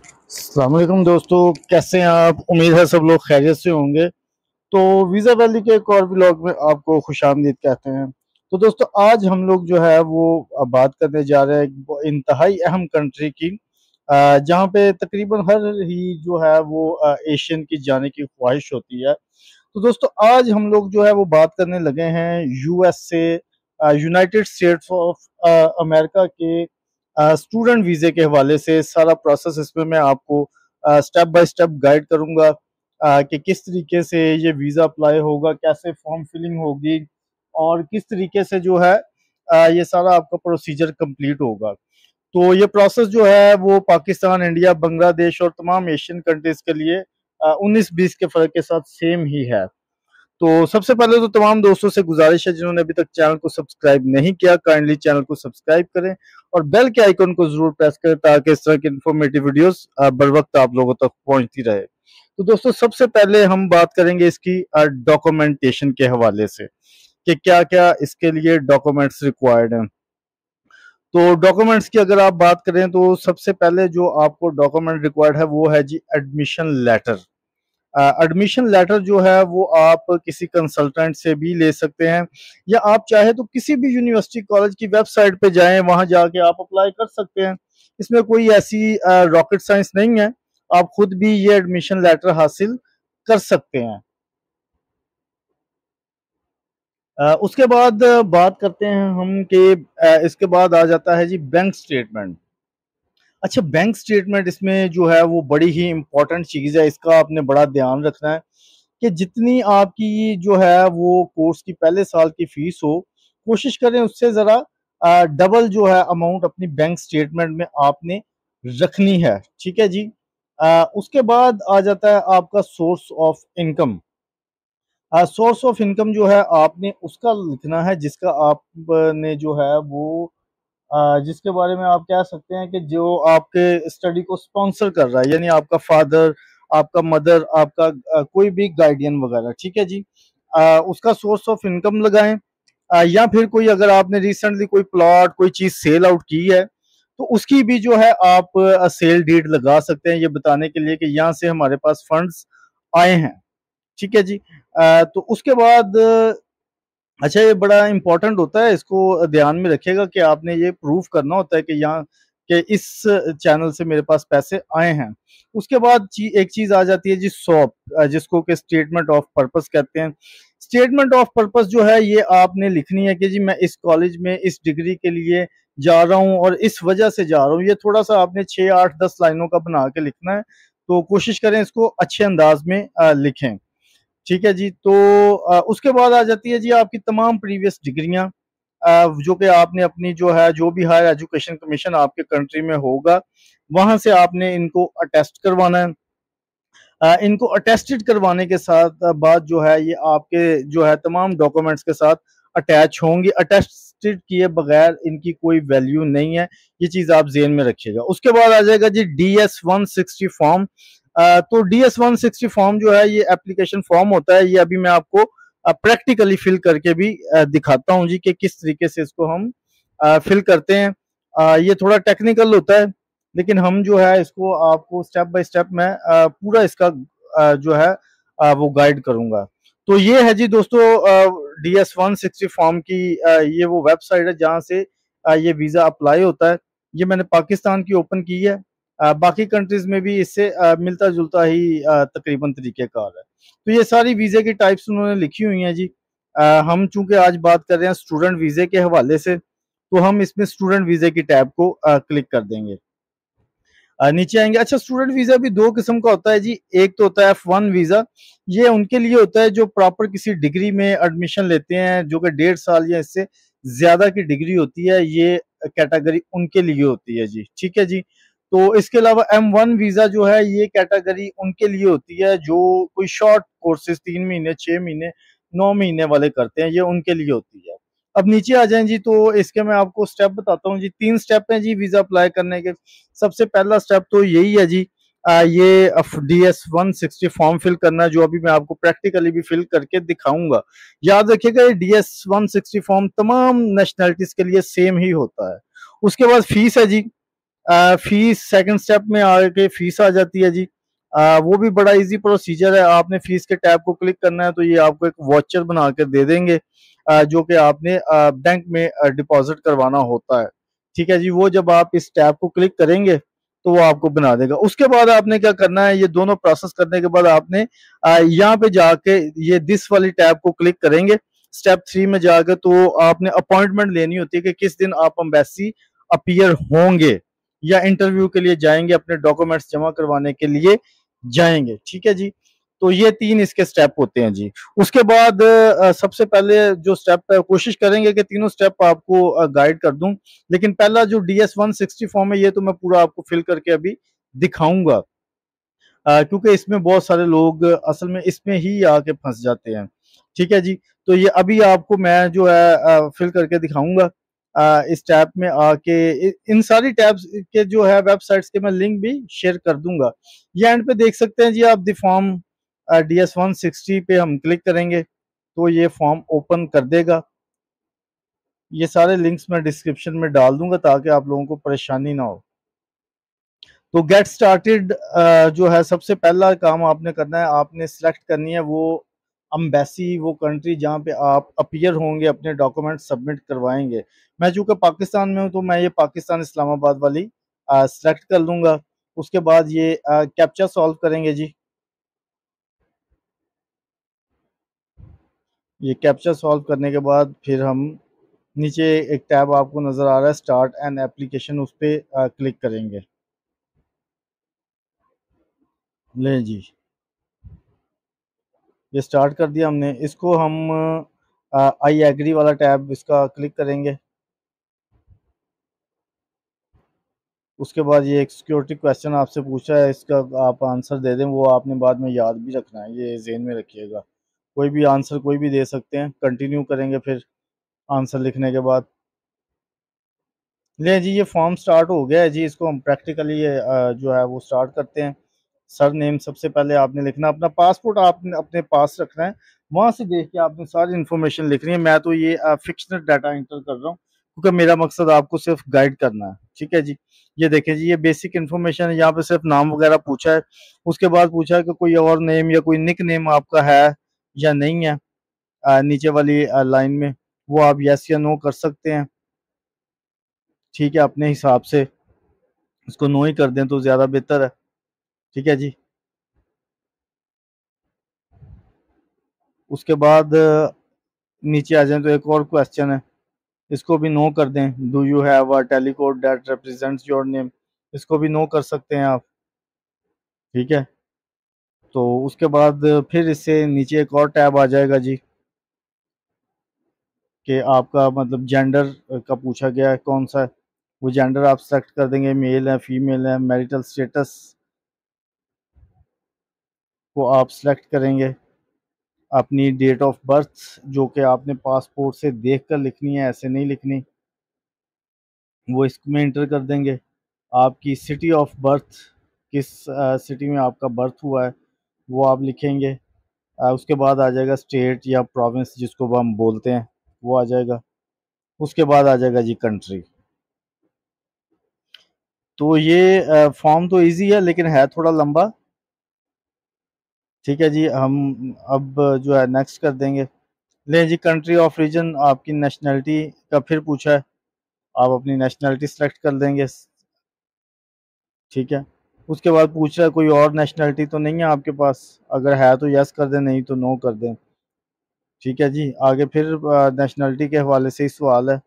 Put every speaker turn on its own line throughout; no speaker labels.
अस्सलाम वालेकुम दोस्तों, कैसे हैं आप? उम्मीद है सब लोग खैरियत से होंगे। तो वीज़ा वैली के एक और व्लॉग में आपको खुशामदीद कहते हैं। तो दोस्तों, आज हम लोग जो है वो बात करने जा रहे हैं एक इंतहाई अहम कंट्री की, जहाँ पे तकरीबन हर ही जो है वो एशियन की जाने की ख्वाहिश होती है। तो दोस्तों, आज हम लोग जो है वो बात करने लगे हैं यूएस से, यूनाइटेड स्टेट्स ऑफ अमेरिका के स्टूडेंट वीज़े के हवाले से। सारा प्रोसेस इसमें मैं आपको स्टेप बाय स्टेप गाइड करूँगा कि किस तरीके से ये वीज़ा अप्लाई होगा, कैसे फॉर्म फिलिंग होगी और किस तरीके से जो है ये सारा आपका प्रोसीजर कंप्लीट होगा। तो ये प्रोसेस जो है वो पाकिस्तान, इंडिया, बांग्लादेश और तमाम एशियन कंट्रीज़ के लिए 19-20 के फ़र्क के साथ सेम ही है। तो सबसे पहले तो तमाम दोस्तों से गुजारिश है, जिन्होंने अभी तक चैनल को सब्सक्राइब नहीं किया, काइंडली चैनल को सब्सक्राइब करें और बेल के आइकन को जरूर प्रेस करें ताकि इस तरह की इन्फॉर्मेटिव वीडियोस बर वक्त आप लोगों तक पहुंचती रहे। तो दोस्तों, सबसे पहले हम बात करेंगे इसकी डॉक्यूमेंटेशन के हवाले से कि क्या क्या इसके लिए डॉक्यूमेंट्स रिक्वायर्ड हैं। तो डॉक्यूमेंट्स की अगर आप बात करें तो सबसे पहले जो आपको डॉक्यूमेंट रिक्वायर्ड है वो है जी एडमिशन लेटर। एडमिशन लेटर जो है वो आप किसी कंसल्टेंट से भी ले सकते हैं, या आप चाहे तो किसी भी यूनिवर्सिटी कॉलेज की वेबसाइट पे जाएं, वहां जाके आप अप्लाई कर सकते हैं। इसमें कोई ऐसी रॉकेट साइंस नहीं है, आप खुद भी ये एडमिशन लेटर हासिल कर सकते हैं। उसके बाद बात करते हैं हम कि इसके बाद आ जाता है जी बैंक स्टेटमेंट। अच्छा, बैंक स्टेटमेंट इसमें जो है वो बड़ी ही इंपॉर्टेंट चीज़ है, इसका आपने बड़ा ध्यान रखना है कि जितनी आपकी जो है वो कोर्स की पहले साल की फीस हो, कोशिश करें उससे ज़रा डबल जो है अमाउंट अपनी बैंक स्टेटमेंट में आपने रखनी है। ठीक है जी। उसके बाद आ जाता है आपका source of income. Source of income जो है आपने उसका लिखना है जिसका आपने जो है वो जिसके बारे में आप कह सकते हैं कि जो आपके स्टडी को स्पॉन्सर कर रहा है, यानी आपका फादर, आपका मदर, आपका कोई भी गार्डियन वगैरह। ठीक है जी। उसका सोर्स ऑफ इनकम लगाएं। या फिर कोई अगर आपने रिसेंटली कोई प्लॉट, कोई चीज सेल आउट की है तो उसकी भी जो है आप सेल डीड लगा सकते हैं, ये बताने के लिए कि यहाँ से हमारे पास फंड्स आए हैं। ठीक है जी। तो उसके बाद अच्छा, ये बड़ा इंपॉर्टेंट होता है, इसको ध्यान में रखिएगा कि आपने ये प्रूफ करना होता है कि यहाँ के इस चैनल से मेरे पास पैसे आए हैं। उसके बाद एक चीज आ जाती है जी सॉप, जिसको कि स्टेटमेंट ऑफ पर्पस कहते हैं। स्टेटमेंट ऑफ पर्पस जो है ये आपने लिखनी है कि जी मैं इस कॉलेज में इस डिग्री के लिए जा रहा हूँ और इस वजह से जा रहा हूँ। ये थोड़ा सा आपने 6, 8, 10 लाइनों का बना के लिखना है, तो कोशिश करें इसको अच्छे अंदाज में लिखें। ठीक है जी। तो उसके बाद आ जाती है जी आपकी तमाम प्रीवियस डिग्रियां, जो कि आपने अपनी जो है जो भी हायर एजुकेशन कमीशन आपके कंट्री में होगा वहां से आपने इनको अटेस्ट करवाना है। इनको अटेस्टेड करवाने के साथ बाद जो है ये आपके जो है तमाम डॉक्यूमेंट्स के साथ अटैच होंगे। अटेस्टेड किए बगैर इनकी कोई वैल्यू नहीं है, ये चीज आप जेहन में रखिएगा। उसके बाद आ जाएगा जी DS-160 फॉर्म। तो DS-160 फॉर्म जो है ये एप्लीकेशन फॉर्म होता है। ये अभी मैं आपको प्रैक्टिकली फिल करके भी दिखाता हूँ जी कि किस तरीके से इसको हम फिल करते हैं। ये थोड़ा टेक्निकल होता है, लेकिन हम जो है इसको आपको स्टेप बाय स्टेप मैं पूरा इसका जो है वो गाइड करूंगा। तो ये है जी दोस्तों DS-160 फॉर्म की ये वो वेबसाइट है जहाँ से ये वीज़ा अप्लाई होता है। ये मैंने पाकिस्तान की ओपन की है। बाकी कंट्रीज में भी इससे मिलता जुलता ही तकरीबन तरीकेकार है। तो ये सारी वीज़े की टाइप्स उन्होंने लिखी हुई हैं जी। हम चूंकि आज बात कर रहे हैं स्टूडेंट वीज़े के हवाले से, तो हम इसमें स्टूडेंट वीज़े की टैब को क्लिक कर देंगे। नीचे आएंगे। अच्छा, स्टूडेंट वीजा भी दो किस्म का होता है जी। एक तो होता है F1 वीजा, ये उनके लिए होता है जो प्रॉपर किसी डिग्री में एडमिशन लेते हैं, जो कि 1.5 साल या इससे ज्यादा की डिग्री होती है। ये कैटेगरी उनके लिए होती है जी। ठीक है जी। तो इसके अलावा M1 वीजा जो है ये कैटेगरी उनके लिए होती है जो कोई शॉर्ट कोर्सेज 3 महीने, 6 महीने, 9 महीने वाले करते हैं, ये उनके लिए होती है। अब नीचे आ जाएं जी, तो इसके मैं आपको स्टेप बताता हूँ जी। 3 स्टेप हैं जी वीजा अप्लाई करने के। सबसे पहला स्टेप तो यही है जी, ये DS-160 फॉर्म फिल करना, जो अभी मैं आपको प्रैक्टिकली भी फिल करके दिखाऊंगा। याद रखिएगा ये DS-160 फॉर्म तमाम नेशनैलिटीज के लिए सेम ही होता है। उसके बाद फीस है जी। फीस सेकंड स्टेप में आके फीस आ जाती है जी। वो भी बड़ा इजी प्रोसीजर है। आपने फीस के टैब को क्लिक करना है तो ये आपको एक वाउचर बना के दे देंगे, जो कि आपने बैंक में डिपॉजिट करवाना होता है। ठीक है जी, वो जब आप इस टैब को क्लिक करेंगे तो वो आपको बना देगा। उसके बाद आपने क्या करना है, ये दोनों प्रोसेस करने के बाद आपने यहाँ पे जाके ये दिस वाली टैब को क्लिक करेंगे। स्टेप 3 में जाके तो आपने अपॉइंटमेंट लेनी होती है कि किस दिन आप एम्बेसी अपीयर होंगे या इंटरव्यू के लिए जाएंगे, अपने डॉक्यूमेंट्स जमा करवाने के लिए जाएंगे। ठीक है जी, तो ये 3 इसके स्टेप होते हैं जी। उसके बाद सबसे पहले जो स्टेप है, कोशिश करेंगे कि तीनों स्टेप आपको गाइड कर दूं, लेकिन पहला जो DS-160 फॉर्म है ये तो मैं पूरा आपको फिल करके अभी दिखाऊंगा, क्योंकि इसमें बहुत सारे लोग असल में इसमें ही आके फंस जाते हैं। ठीक है जी, तो ये अभी आपको मैं जो है फिल करके दिखाऊंगा। इस टैब में आके इन सारी टैब्स के जो है वेबसाइट्स के मैं लिंक भी शेयर कर दूंगा। ये एंड पे देख सकते हैं जी आप, द फॉर्म DS-160 पे हम क्लिक करेंगे तो ये फॉर्म ओपन कर देगा। ये सारे लिंक्स मैं डिस्क्रिप्शन में डाल दूंगा ताकि आप लोगों को परेशानी ना हो। तो गेट स्टार्टेड जो है, सबसे पहला काम आपने करना है, आपने सिलेक्ट करनी है वो अम्बेसी, वो कंट्री जहाँ पे आप अपीयर होंगे, अपने डॉक्यूमेंट सबमिट करवाएंगे। मैं चूंकि पाकिस्तान में हूँ तो मैं ये पाकिस्तान इस्लामाबाद वाली सिलेक्ट कर लूंगा। उसके बाद ये कैप्चा सॉल्व करेंगे जी। ये कैप्चा सॉल्व करने के बाद फिर हम नीचे एक टैब आपको नज़र आ रहा है, स्टार्ट एन एप्लीकेशन, उस पर क्लिक करेंगे। लें जी, ये स्टार्ट कर दिया हमने। इसको हम आई एग्री वाला टैब इसका क्लिक करेंगे। उसके बाद ये एक सिक्योरिटी क्वेश्चन आपसे पूछा है, इसका आप आंसर दे दें, वो आपने बाद में याद भी रखना है, ये ज़हन में रखिएगा। कोई भी आंसर कोई भी दे सकते हैं। कंटिन्यू करेंगे फिर आंसर लिखने के बाद। ले जी, ये फॉर्म स्टार्ट हो गया है जी। इसको हम प्रैक्टिकली जो है वो स्टार्ट करते हैं। सर नेम सबसे पहले आपने लिखना, अपना पासपोर्ट आपने अपने पास रखना है, वहां से देख के आपने सारी इन्फॉर्मेशन लिखनी है। मैं तो ये फिक्शनल डाटा इंटर कर रहा हूँ क्योंकि मेरा मकसद आपको सिर्फ गाइड करना है। ठीक है जी, ये देखें जी, ये बेसिक इन्फॉर्मेशन है। यहाँ पे सिर्फ नाम वगैरह पूछा है। उसके बाद पूछा है कि कोई और नेम या कोई निक नेम आपका है या नहीं है। नीचे वाली लाइन में वो आप यस या नो कर सकते हैं। ठीक है, अपने हिसाब से इसको नो ही कर दें तो ज़्यादा बेहतर है। ठीक है जी, उसके बाद नीचे आ जाए तो एक और क्वेश्चन है, इसको भी नो कर दें। Do you have a telecode that represents your name, इसको भी नो कर सकते हैं आप। ठीक है, तो उसके बाद फिर इससे नीचे एक और टैब आ जाएगा जी, कि आपका मतलब जेंडर का पूछा गया है कौन सा है। वो जेंडर आप सेलेक्ट कर देंगे, मेल है फीमेल है। मैरिटल स्टेटस को आप सेलेक्ट करेंगे। अपनी डेट ऑफ बर्थ जो कि आपने पासपोर्ट से देख कर लिखनी है, ऐसे नहीं लिखनी, वो इसमें इंटर कर देंगे। आपकी सिटी ऑफ बर्थ, किस सिटी में आपका बर्थ हुआ है, वो आप लिखेंगे। उसके बाद आ जाएगा स्टेट या प्रोविंस जिसको हम बोलते हैं, वो आ जाएगा। उसके बाद आ जाएगा जी कंट्री। तो ये फॉर्म तो इजी है लेकिन है थोड़ा लंबा। ठीक है जी, हम अब जो है नेक्स्ट कर देंगे। ले जी, कंट्री ऑफ रीजन, आपकी नेशनैलिटी का फिर पूछा है, आप अपनी नेशनैलिटी सेलेक्ट कर देंगे। ठीक है, उसके बाद पूछ रहा है कोई और नेशनैलिटी तो नहीं है आपके पास, अगर है तो यस कर दें, नहीं तो नो कर दें। ठीक है जी, आगे फिर नेशनैलिटी के हवाले से ही सवाल है,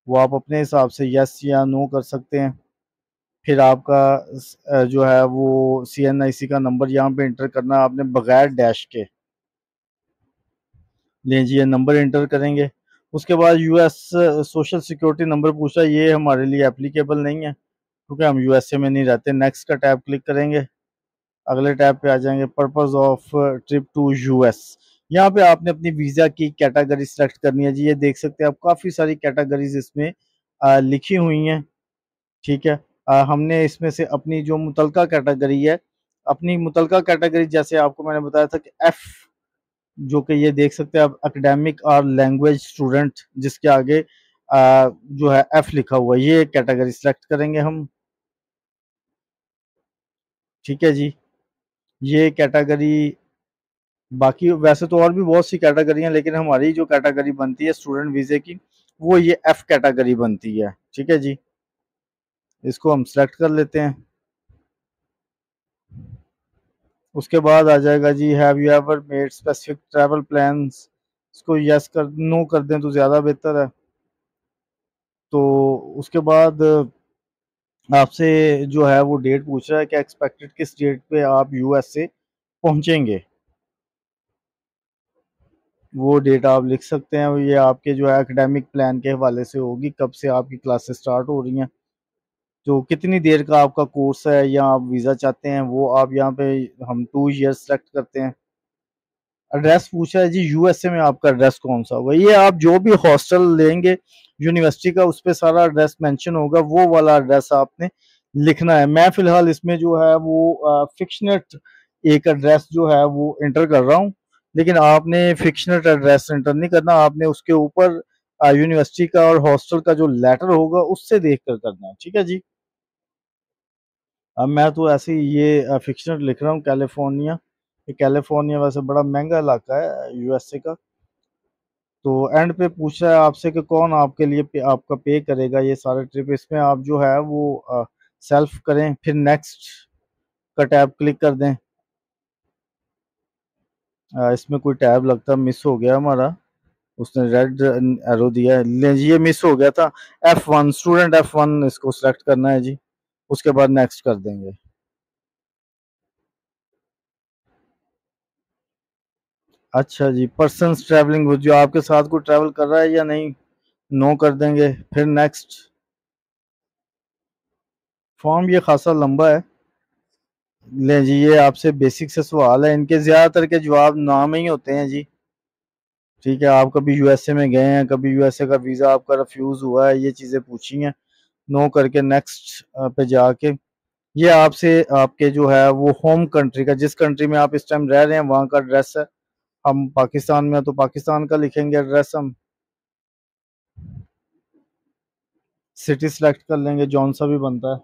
वो आप अपने हिसाब से यस या नो कर सकते हैं। फिर आपका जो है वो CNIC का नंबर यहाँ पे इंटर करना है आपने, बगैर डैश के। लें जी, ये नंबर इंटर करेंगे। उसके बाद US सोशल सिक्योरिटी नंबर पूछा, ये हमारे लिए एप्लीकेबल नहीं है क्योंकि हम USA में नहीं रहते। नेक्स्ट का टैब क्लिक करेंगे, अगले टैब पे आ जाएंगे, purpose of trip to US। यहाँ पे आपने अपनी वीज़ा की कैटेगरी सेलेक्ट करनी है जी। ये देख सकते हैं आप, काफ़ी सारी कैटेगरीज इसमें लिखी हुई हैं। ठीक है, हमने इसमें से अपनी जो मुतलका कैटेगरी है, अपनी मुतलका कैटेगरी जैसे आपको मैंने बताया था कि F, जो कि ये देख सकते हैं आप, एकेडमिक और लैंग्वेज स्टूडेंट, जिसके आगे जो है F लिखा हुआ है, ये कैटेगरी सेलेक्ट करेंगे हम। ठीक है जी। ये कैटेगरी, बाकी वैसे तो और भी बहुत सी कैटेगरी हैं, लेकिन हमारी जो कैटेगरी बनती है स्टूडेंट वीज़े की, वो ये एफ कैटेगरी बनती है। ठीक है जी, इसको हम सेलेक्ट कर लेते हैं। उसके बाद आ जाएगा जी, have you ever made specific travel plans, इसको यस कर, नो कर दें तो ज़्यादा बेहतर है। तो उसके बाद आपसे जो है वो डेट पूछ रहा है कि एक्सपेक्टेड किस डेट पे आप यूएस से पहुंचेंगे। वो डेट आप लिख सकते हैं, ये आपके जो है एकेडमिक प्लान के हवाले से होगी, कब से आपकी क्लासेस स्टार्ट हो रही हैं, तो कितनी देर का आपका कोर्स है या आप वीज़ा चाहते हैं, वो आप यहाँ पे हम 2 ईयर्स सेलेक्ट करते हैं। एड्रेस पूछा है जी, यूएसए में आपका एड्रेस कौन सा होगा, ये आप जो भी हॉस्टल लेंगे यूनिवर्सिटी का उस पर सारा एड्रेस मेंशन होगा, वो वाला एड्रेस आपने लिखना है। मैं फिलहाल इसमें जो है वो फिक्शनट एक एड्रेस जो है वो इंटर कर रहा हूँ, लेकिन आपने फिक्शनट एड्रेस इंटर नहीं करना, आपने उसके ऊपर यूनिवर्सिटी का और हॉस्टल का जो लेटर होगा उससे देख कर करना है। ठीक है जी। अब मैं तो ऐसे ही ये फिक्शनल लिख रहा हूँ, कैलिफोर्निया। ये कैलिफोर्निया वैसे बड़ा महंगा इलाका है यूएसए का। तो एंड पे पूछ रहा है आपसे कि कौन आपके लिए आपका पे करेगा ये सारे ट्रिप, इसमें आप जो है वो सेल्फ करें, फिर नेक्स्ट का टैब क्लिक कर दें। इसमें कोई टैब लगता मिस हो गया हमारा, उसने रेड एरो दिया है, ले जी ये मिस हो गया था। F1 स्टूडेंट F1 इसको सेलेक्ट करना है जी, उसके बाद नेक्स्ट कर देंगे। अच्छा जी, पर्सन ट्रैवलिंग, जो आपके साथ कोई ट्रैवल कर रहा है या नहीं, नो कर देंगे, फिर नेक्स्ट। फॉर्म ये खासा लंबा है। ले जी ये आपसे बेसिक से सवाल है, इनके ज्यादातर के जवाब नाम ही होते हैं जी। ठीक है, आप कभी यूएसए में गए हैं, कभी यूएसए का वीजा आपका रिफ्यूज हुआ है, ये चीजें पूछी हैं। नो करके नेक्स्ट पे जाके ये आपसे आपके जो है वो होम कंट्री का, जिस कंट्री में आप इस टाइम रह रहे हैं वहाँ का एड्रेस है। हम पाकिस्तान में हैं तो पाकिस्तान का लिखेंगे एड्रेस हम। सिटी सेलेक्ट कर लेंगे, जौन सा भी बनता है।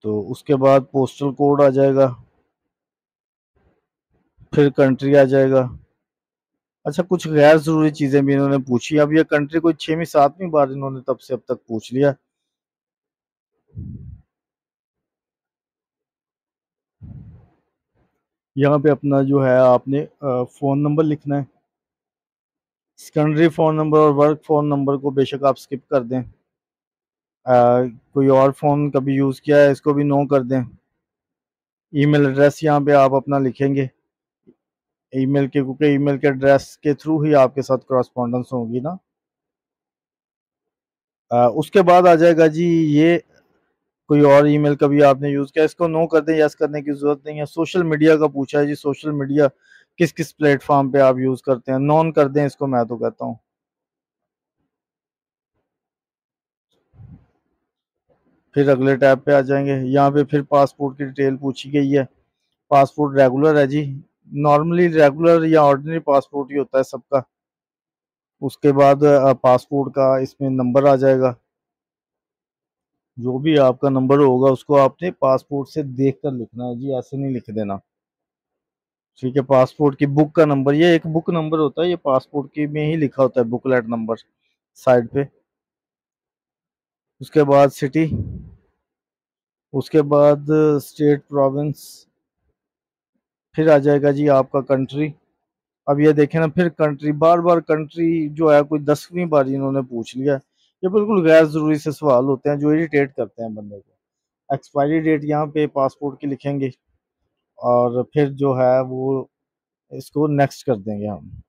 तो उसके बाद पोस्टल कोड आ जाएगा, फिर कंट्री आ जाएगा। अच्छा, कुछ गैर जरूरी चीजें भी इन्होंने पूछी। अब ये कंट्री कोई 6वीं 7वीं बार इन्होंने तब से अब तक पूछ लिया। यहाँ पे अपना जो है आपने फोन नंबर लिखना है। सेकेंडरी फोन नंबर और वर्क फोन नंबर को बेशक आप स्किप कर दें। कोई और फोन कभी यूज किया है इसको भी नो कर दें। ईमेल एड्रेस यहाँ पे आप अपना लिखेंगे, ईमेल के, क्योंकि ईमेल के एड्रेस के थ्रू ही आपके साथ करस्पॉन्डेंस होगी ना। उसके बाद आ जाएगा जी ये, कोई और ईमेल कभी आपने यूज किया, इसको नो कर दें, यस करने की जरूरत नहीं है। सोशल मीडिया का पूछा है जी, सोशल मीडिया किस किस प्लेटफॉर्म पे आप यूज करते हैं, नॉन कर दें इसको, मैं तो कहता हूँ। फिर अगले टैब पे आ जाएंगे, यहाँ पे फिर पासपोर्ट की डिटेल पूछी गई है। पासपोर्ट रेगुलर है जी, नॉर्मली रेगुलर या ऑर्डिनरी पासपोर्ट ही होता है सबका। उसके बाद पासपोर्ट का इसमें नंबर आ जाएगा, जो भी आपका नंबर होगा उसको आपने पासपोर्ट से देख कर लिखना है जी, ऐसे नहीं लिख देना। ठीक है, पासपोर्ट की बुक का नंबर, ये एक बुक नंबर होता है, ये पासपोर्ट की में ही लिखा होता है, बुकलेट नंबर साइड पे। उसके बाद सिटी, उसके बाद स्टेट प्रोविंस, फिर आ जाएगा जी आपका कंट्री। अब ये देखें ना, फिर कंट्री, बार बार कंट्री जो है कोई 10वीं बार इन्होंने पूछ लिया। ये बिल्कुल गैर जरूरी से सवाल होते हैं जो इरिटेट करते हैं बंदे को। एक्सपायरी डेट यहाँ पे पासपोर्ट की लिखेंगे, और फिर जो है वो इसको नेक्स्ट कर देंगे हम।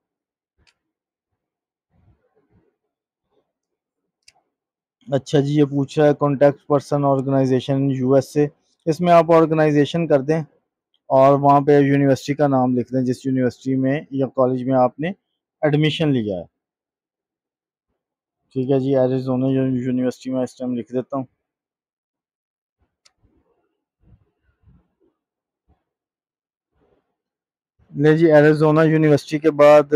अच्छा जी, ये पूछ रहा है कॉन्टैक्ट पर्सन ऑर्गेनाइजेशन यूएसए, इसमें आप ऑर्गेनाइजेशन कर दें और वहाँ पे यूनिवर्सिटी का नाम लिख दें, जिस यूनिवर्सिटी में या कॉलेज में आपने एडमिशन लिया है। ठीक है जी, एरिजोना यूनिवर्सिटी में इस टाइम लिख देता हूँ। ले जी, एरिजोना यूनिवर्सिटी के बाद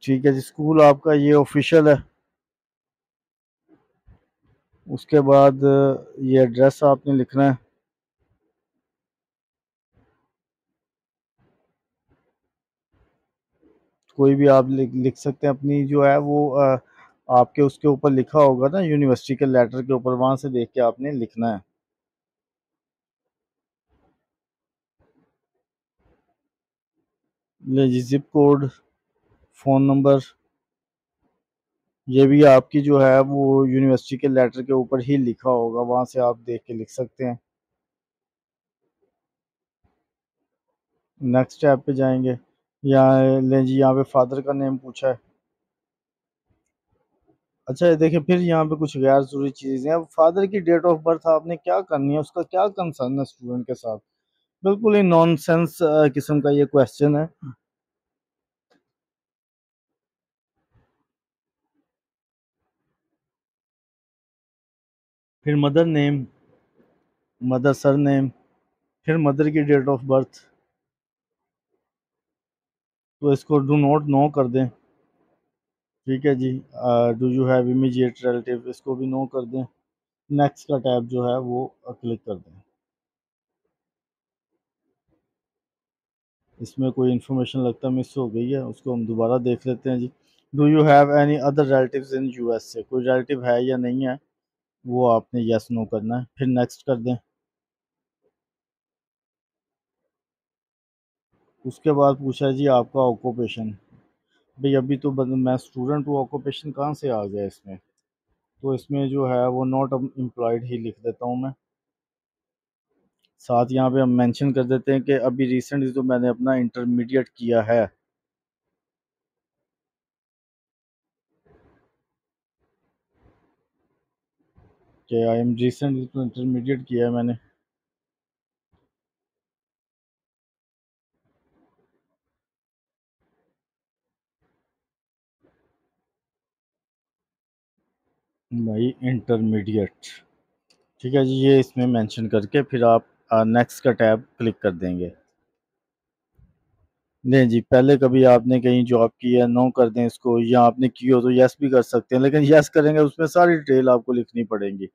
ठीक है जी, स्कूल आपका ये ऑफिशियल है। उसके बाद ये एड्रेस आपने लिखना है। कोई भी आप लिख सकते हैं अपनी जो है वो आपके उसके ऊपर लिखा होगा ना यूनिवर्सिटी के लेटर के ऊपर, वहां से देख के आपने लिखना है। ले जी, जिप कोड, फ़ोन नंबर, ये भी आपकी जो है वो यूनिवर्सिटी के लेटर के ऊपर ही लिखा होगा, वहां से आप देख के लिख सकते हैं। नेक्स्ट टैब पे जाएंगे। यहाँ ले जी, यहाँ पे फादर का नेम पूछा है। अच्छा ये देखिए, फिर यहाँ पे कुछ गैर जरूरी चीजें हैं। फादर की डेट ऑफ बर्थ आपने क्या करनी है, उसका क्या कंसर्न है स्टूडेंट के साथ। बिल्कुल ही नॉनसेंस किस्म का ये क्वेश्चन है। फिर mother name, mother surname, फिर मदर की डेट ऑफ बर्थ, तो इसको डू नॉट नो कर दें। ठीक है जी। Do you have immediate relative, इसको भी नो कर दें। नेक्स्ट का टैब जो है वो क्लिक कर दें। इसमें कोई इन्फॉर्मेशन लगता है मिस हो गई है, उसको हम दोबारा देख लेते हैं जी। Do you have any other relatives in USA, कोई रिलेटिव है या नहीं है, वो आपने यस नो करना है। फिर नेक्स्ट कर दें। उसके बाद पूछा है जी आपका ऑक्यूपेशन। भाई अभी तो मैं स्टूडेंट हूँ, ऑक्यूपेशन कहाँ से आ गया इसमें। तो इसमें जो है वो नॉट एम्प्लॉयड ही लिख देता हूँ मैं। साथ यहाँ पे हम मेंशन कर देते हैं कि अभी रिसेंटली तो मैंने अपना इंटरमीडिएट किया है। कि आई एम रिसेंटली तो इंटरमीडिएट किया है मैंने। भाई इंटरमीडिएट। ठीक है जी, ये इसमें मेंशन करके फिर आप नेक्स्ट का टैब क्लिक कर देंगे। नहीं जी, पहले कभी आपने कहीं जॉब की है, नो कर दें इसको, या आपने की हो तो यस भी कर सकते हैं, लेकिन यस करेंगे उसमें सारी डिटेल आपको लिखनी पड़ेगी।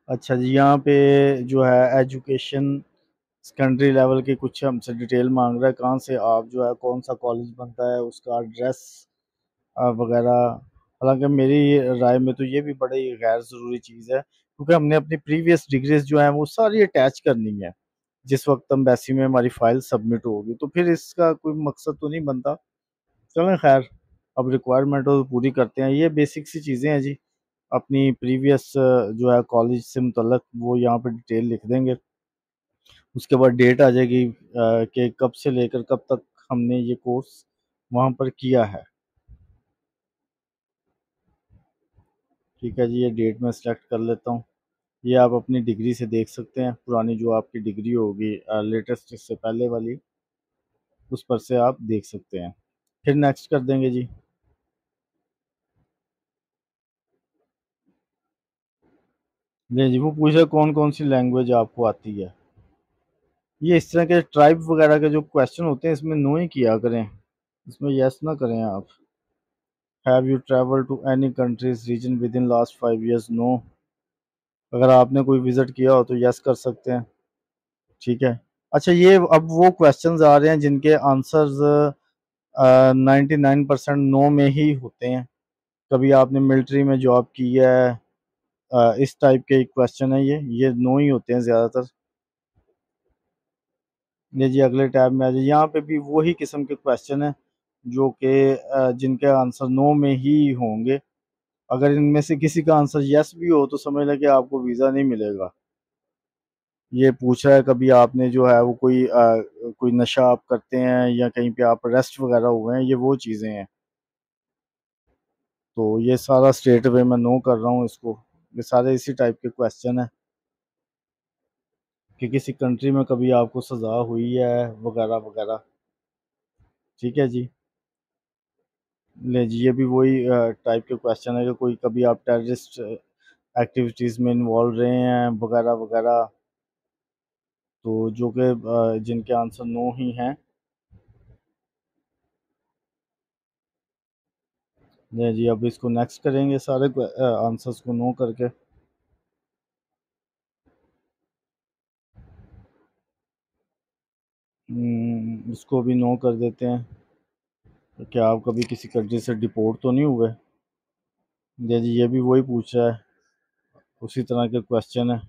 अच्छा जी, यहाँ पे जो है एजुकेशन सेकेंडरी लेवल की कुछ हमसे डिटेल मांग रहा है, कहाँ से आप जो है कौन सा कॉलेज बनता है, उसका एड्रेस वगैरह। हालांकि मेरी राय में तो ये भी बड़ी गैर ज़रूरी चीज़ है, क्योंकि हमने अपनी प्रीवियस डिग्रीज जो है वो सारी अटैच करनी है जिस वक्त एम्बेसी में हमारी फाइल सबमिट होगी, तो फिर इसका कोई मकसद तो नहीं बनता। चलें खैर, अब रिक्वायरमेंट तो पूरी करते हैं। ये बेसिक सी चीज़ें हैं जी। अपनी प्रीवियस जो है कॉलेज से मुतल्लक वो यहाँ पे डिटेल लिख देंगे। उसके बाद डेट आ जाएगी कि कब से लेकर कब तक हमने ये कोर्स वहाँ पर किया है। ठीक है जी, ये डेट मैं सिलेक्ट कर लेता हूँ। ये आप अपनी डिग्री से देख सकते हैं, पुरानी जो आपकी डिग्री होगी लेटेस्ट इससे पहले वाली, उस पर से आप देख सकते हैं। फिर नेक्स्ट कर देंगे जी। जी वो पूछा कौन कौन सी लैंग्वेज आपको आती है। ये इस तरह के ट्राइब वगैरह के जो क्वेश्चन होते हैं इसमें नो ही किया करें, इसमें यस ना करें आप। Have you travel to any countries region within last 5 years, no. अगर आपने कोई विजिट किया हो तो यस कर सकते हैं। ठीक है। अच्छा, ये अब वो क्वेश्चंस आ रहे हैं जिनके आंसर्स 99% नो में ही होते हैं। कभी आपने मिलिट्री में जॉब की है, इस टाइप के क्वेश्चन है ये नो ही होते हैं ज़्यादातर। ये जी अगले टैब में आ जाए, यहाँ पे भी वही किस्म के क्वेश्चन है जो कि जिनके आंसर नो में ही होंगे। अगर इनमें से किसी का आंसर यस भी हो तो समझ लें कि आपको वीज़ा नहीं मिलेगा। ये पूछ रहा है कभी आपने जो है वो कोई नशा आप करते हैं या कहीं पे आप अरेस्ट वगैरह हुए हैं, ये वो चीज़ें हैं। तो ये सारा स्ट्रेट अवे मैं नो कर रहा हूँ इसको। ये सारे इसी टाइप के क्वेश्चन है कि किसी कंट्री में कभी आपको सज़ा हुई है वगैरह वगैरह। ठीक है जी। ले जी, ये भी वही टाइप के क्वेश्चन है कि कोई कभी आप टेररिस्ट एक्टिविटीज़ में इन्वॉल्व रहे हैं वगैरह वगैरह। तो जो कि जिनके आंसर नो ही हैं। जी जी, अब इसको नेक्स्ट करेंगे सारे आंसर्स को नो करके। इसको भी नो कर देते हैं। तो क्या आप कभी किसी कंट्री से डिपोर्ट तो नहीं हुए? जी जी, ये भी वही पूछ रहा है, उसी तरह के क्वेश्चन है।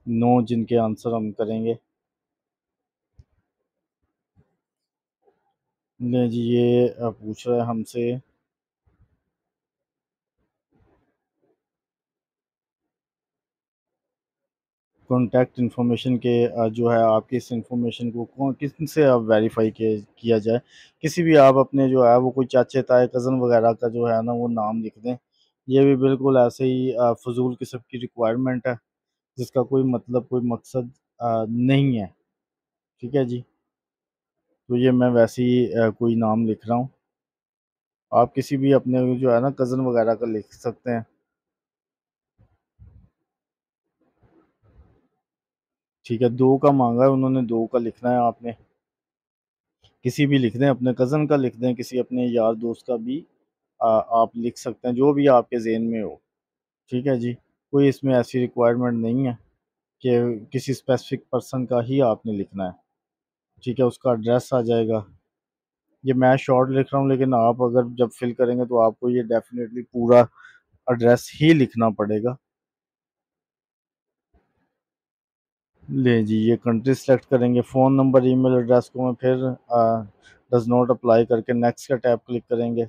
नो जिनके आंसर हम करेंगे। ले जी, ये पूछ रहा है हमसे। कॉन्टैक्ट इन्फॉर्मेशन के जो है आपकी इस इन्फॉर्मेशन को कौन किस से आप वेरीफाई किया जाए। किसी भी आप अपने जो है वो कोई चाचे ताए कज़न वगैरह का जो है ना वो नाम लिख दें। ये भी बिल्कुल ऐसे ही फजूल किस्म की रिक्वायरमेंट है, जिसका कोई मतलब कोई मकसद नहीं है। ठीक है जी। तो ये मैं वैसे ही कोई नाम लिख रहा हूँ। आप किसी भी अपने जो है ना कज़न वगैरह का लिख सकते हैं। ठीक है, दो का मांगा है उन्होंने, दो का लिखना है आपने। किसी भी लिख दें, अपने कज़न का लिख दें, किसी अपने यार दोस्त का भी आप लिख सकते हैं, जो भी आपके ज़हन में हो। ठीक है जी। कोई इसमें ऐसी रिक्वायरमेंट नहीं है कि किसी स्पेसिफिक पर्सन का ही आपने लिखना है। ठीक है, उसका एड्रेस आ जाएगा। ये मैं शॉर्ट लिख रहा हूँ, लेकिन आप अगर जब फिल करेंगे तो आपको ये डेफिनेटली पूरा एड्रेस ही लिखना पड़ेगा। ले जी, ये कंट्री सेलेक्ट करेंगे, फ़ोन नंबर ईमेल एड्रेस को मैं फिर डज नॉट अप्लाई करके नेक्स्ट का टैब क्लिक करेंगे।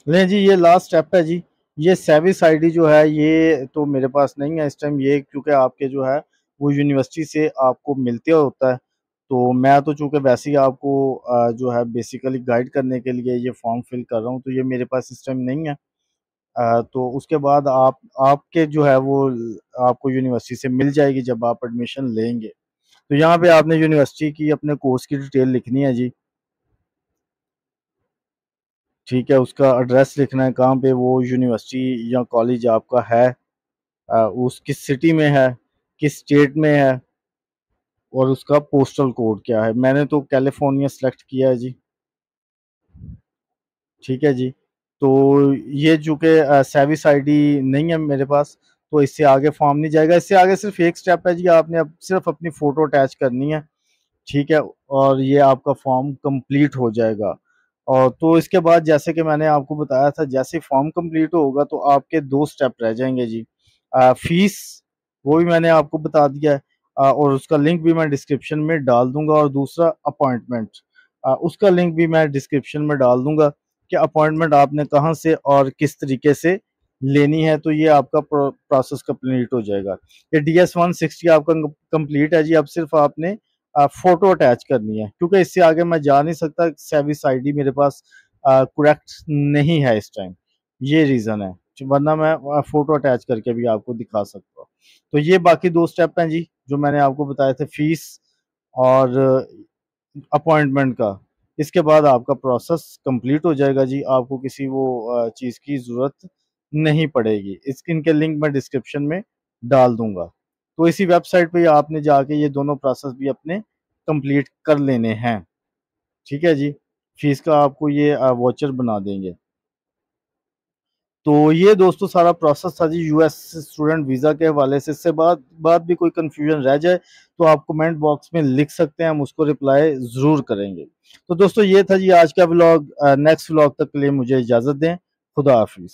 ले जी, ये लास्ट स्टेप है जी। ये सेविस आईडी जो है ये तो मेरे पास नहीं है इस टाइम, ये क्योंकि आपके जो है वो यूनिवर्सिटी से आपको मिलते होता है। तो मैं तो चूंकि वैसे ही आपको जो है बेसिकली गाइड करने के लिए ये फॉर्म फिल कर रहा हूँ, तो ये मेरे पास इस टाइम नहीं है। तो उसके बाद आपके जो है वो आपको यूनिवर्सिटी से मिल जाएगी जब आप एडमिशन लेंगे। तो यहाँ पे आपने यूनिवर्सिटी की अपने कोर्स की डिटेल लिखनी है जी। ठीक है, उसका एड्रेस लिखना है, कहाँ पे वो यूनिवर्सिटी या कॉलेज आपका है, उस किस सिटी में है, किस स्टेट में है, और उसका पोस्टल कोड क्या है। मैंने तो कैलिफोर्निया सेलेक्ट किया है जी। ठीक है जी। तो ये चूँकि सर्विस आईडी नहीं है मेरे पास, तो इससे आगे फॉर्म नहीं जाएगा। इससे आगे सिर्फ एक स्टेप है जी, आपने अब सिर्फ अपनी फ़ोटो अटैच करनी है। ठीक है, और ये आपका फॉर्म कंप्लीट हो जाएगा। और तो इसके बाद जैसे कि मैंने आपको बताया था, जैसे फॉर्म कंप्लीट होगा तो आपके दो स्टेप रह जाएंगे जी। फीस वो भी मैंने आपको बता दिया है, और उसका लिंक भी मैं डिस्क्रिप्शन में डाल दूंगा। और दूसरा अपॉइंटमेंट, उसका लिंक भी मैं डिस्क्रिप्शन में डाल दूंगा कि अपॉइंटमेंट आपने कहाँ से और किस तरीके से लेनी है। तो ये आपका प्रोसेस कंप्लीट हो जाएगा। ये DS-160 आपका कंप्लीट है जी। अब सिर्फ आपने फोटो अटैच करनी है, क्योंकि इससे आगे मैं जा नहीं सकता, सर्विस आईडी मेरे पास करेक्ट नहीं है इस टाइम। ये रीज़न है, वरना मैं फोटो अटैच करके भी आपको दिखा सकता हूँ। तो ये बाकी दो स्टेप हैं जी जो मैंने आपको बताए थे, फीस और अपॉइंटमेंट का। इसके बाद आपका प्रोसेस कंप्लीट हो जाएगा जी। आपको किसी वो चीज़ की ज़रूरत नहीं पड़ेगी। इसकी इनके लिंक मैं डिस्क्रिप्शन में डाल दूंगा। तो इसी वेबसाइट पे आपने जाके ये दोनों प्रोसेस भी अपने कंप्लीट कर लेने हैं। ठीक है जी। फीस का आपको ये वाउचर बना देंगे। तो ये दोस्तों सारा प्रोसेस था जी यूएस स्टूडेंट वीज़ा के हवाले से। इससे बाद भी कोई कन्फ्यूजन रह जाए तो आप कमेंट बॉक्स में लिख सकते हैं, हम उसको रिप्लाई ज़रूर करेंगे। तो दोस्तों ये था जी आज का व्लॉग। नेक्स्ट व्लॉग तक के लिए मुझे इजाज़त दें। खुदा हाफिज़।